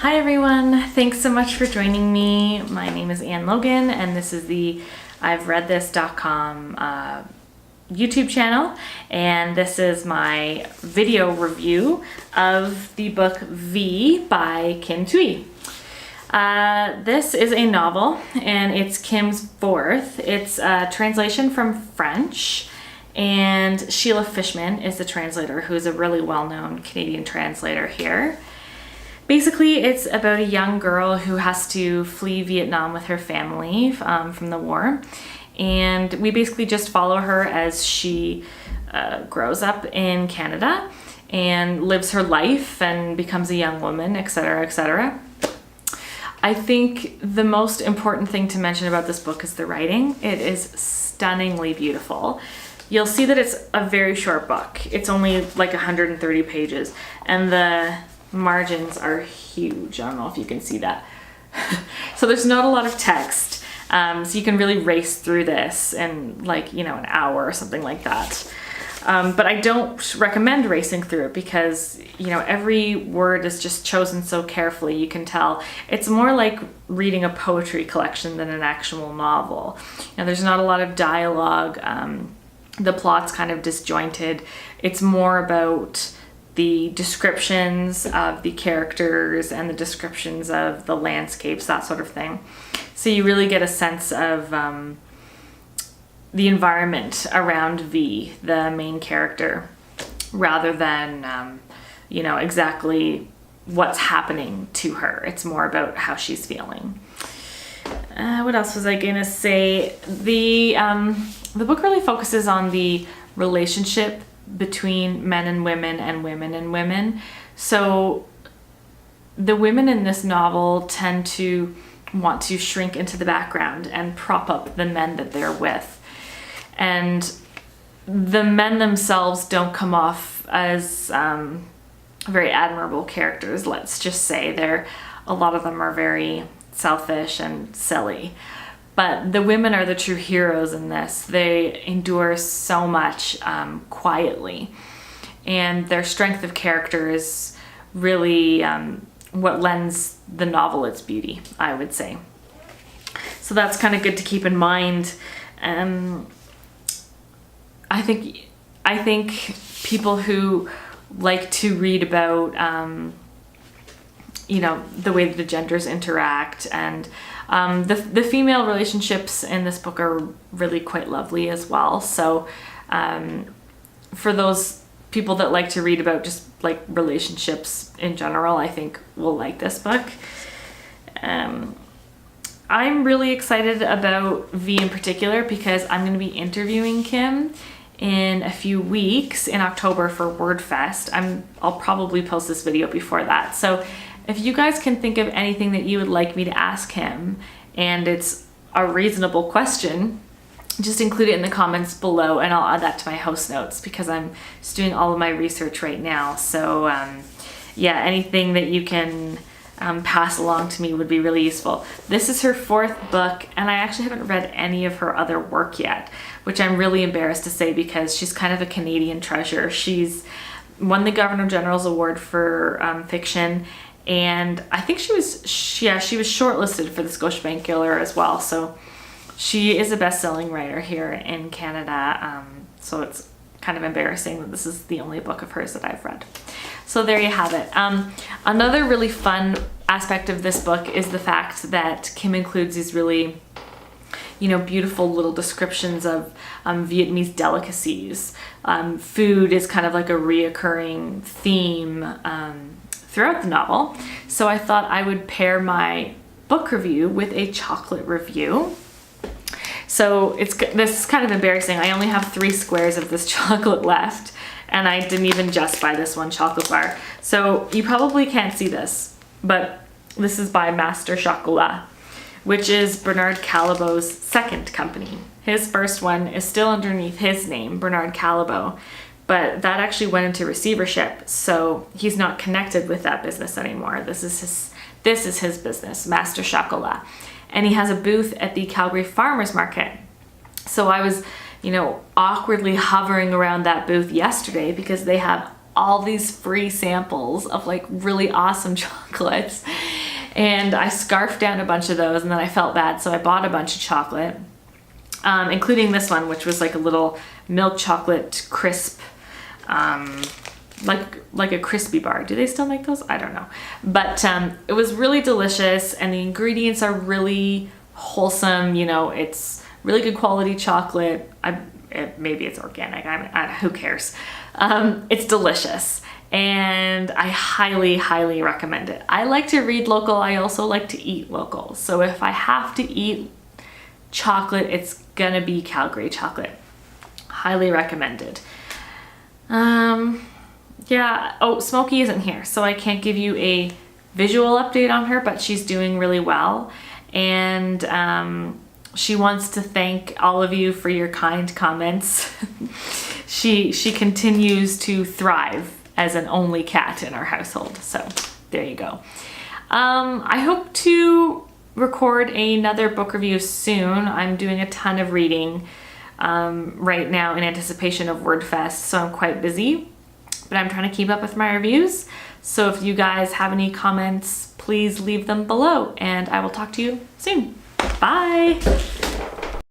Hi everyone, thanks so much for joining me. My name is Anne Logan and this is the I'vereadthis.com YouTube channel, and this is my video review of the book V by Kim Thuy. This is a novel and it's Kim's fourth. It's a translation from French, and Sheila Fishman is the translator, who's a really well-known Canadian translator here. Basically, it's about a young girl who has to flee Vietnam with her family from the war. And we basically just follow her as she grows up in Canada and lives her life and becomes a young woman, etc., etc. I think the most important thing to mention about this book is the writing. It is stunningly beautiful. You'll see that it's a very short book. It's only like 130 pages, and the margins are huge. I don't know if you can see that. So there's not a lot of text, so you can really race through this in an hour or something like that. But I don't recommend racing through it because every word is just chosen so carefully. You can tell it's more like reading a poetry collection than an actual novel. There's not a lot of dialogue. The plot's kind of disjointed. It's more about the descriptions of the characters and the descriptions of the landscapes, that sort of thing. So you really get a sense of the environment around V, the main character, rather than exactly what's happening to her. It's more about how she's feeling. What else was I gonna say? The book really focuses on the relationship between men and women and women and women. So the women in this novel tend to want to shrink into the background and prop up the men that they're with. And the men themselves don't come off as very admirable characters, let's just say. A lot of them are very selfish and silly. But the women are the true heroes in this. They endure so much quietly. And their strength of character is really what lends the novel its beauty, I would say. So that's kind of good to keep in mind. I think people who like to read about the way that the genders interact, and the female relationships in this book are really quite lovely as well. So for those people that like to read about just like relationships in general, I think will like this book. I'm really excited about V in particular because I'm going to be interviewing Kim in a few weeks in October for WordFest. I'll probably post this video before that. So if you guys can think of anything that you would like me to ask him, and it's a reasonable question, just include it in the comments below and I'll add that to my host notes because I'm just doing all of my research right now. So yeah, anything that you can pass along to me would be really useful. This is her fourth book, and I actually haven't read any of her other work yet, which I'm really embarrassed to say because she's kind of a Canadian treasure. She's won the Governor General's Award for fiction, and I think she was shortlisted for the Scotiabank Giller as well. So she is a best-selling writer here in Canada. So it's kind of embarrassing that this is the only book of hers that I've read. So there you have it. Another really fun aspect of this book is the fact that Kim includes these really, beautiful little descriptions of Vietnamese delicacies. Food is kind of like a reoccurring theme throughout the novel. So I thought I would pair my book review with a chocolate review. So this is kind of embarrassing. I only have 3 squares of this chocolate left, and I didn't even just buy this one chocolate bar. So you probably can't see this, but this is by Master Chocolat, which is Bernard Callebaut's second company. His first one is still underneath his name, Bernard Callebaut, but that actually went into receivership, so he's not connected with that business anymore. This is his business, Master Chocolat. And he has a booth at the Calgary Farmers Market. So I was, awkwardly hovering around that booth yesterday because they have all these free samples of like really awesome chocolates. And I scarfed down a bunch of those, and then I felt bad, so I bought a bunch of chocolate, including this one, which was like a little milk chocolate crisp, like a crispy bar. Do they still make those? I don't know. But it was really delicious, and the ingredients are really wholesome. You know, it's really good quality chocolate. Maybe it's organic. Who cares? It's delicious, and I highly, highly recommend it. I like to read local. I also like to eat local. So if I have to eat chocolate, it's gonna be Calgary chocolate. Highly recommended. Yeah. Oh, Smokey isn't here, so I can't give you a visual update on her, but she's doing really well, and she wants to thank all of you for your kind comments. She continues to thrive as an only cat in our household. So there you go. I hope to record another book review soon. I'm doing a ton of reading right now in anticipation of WordFest, so I'm quite busy, but I'm trying to keep up with my reviews. So if you guys have any comments, please leave them below, and I will talk to you soon. Bye.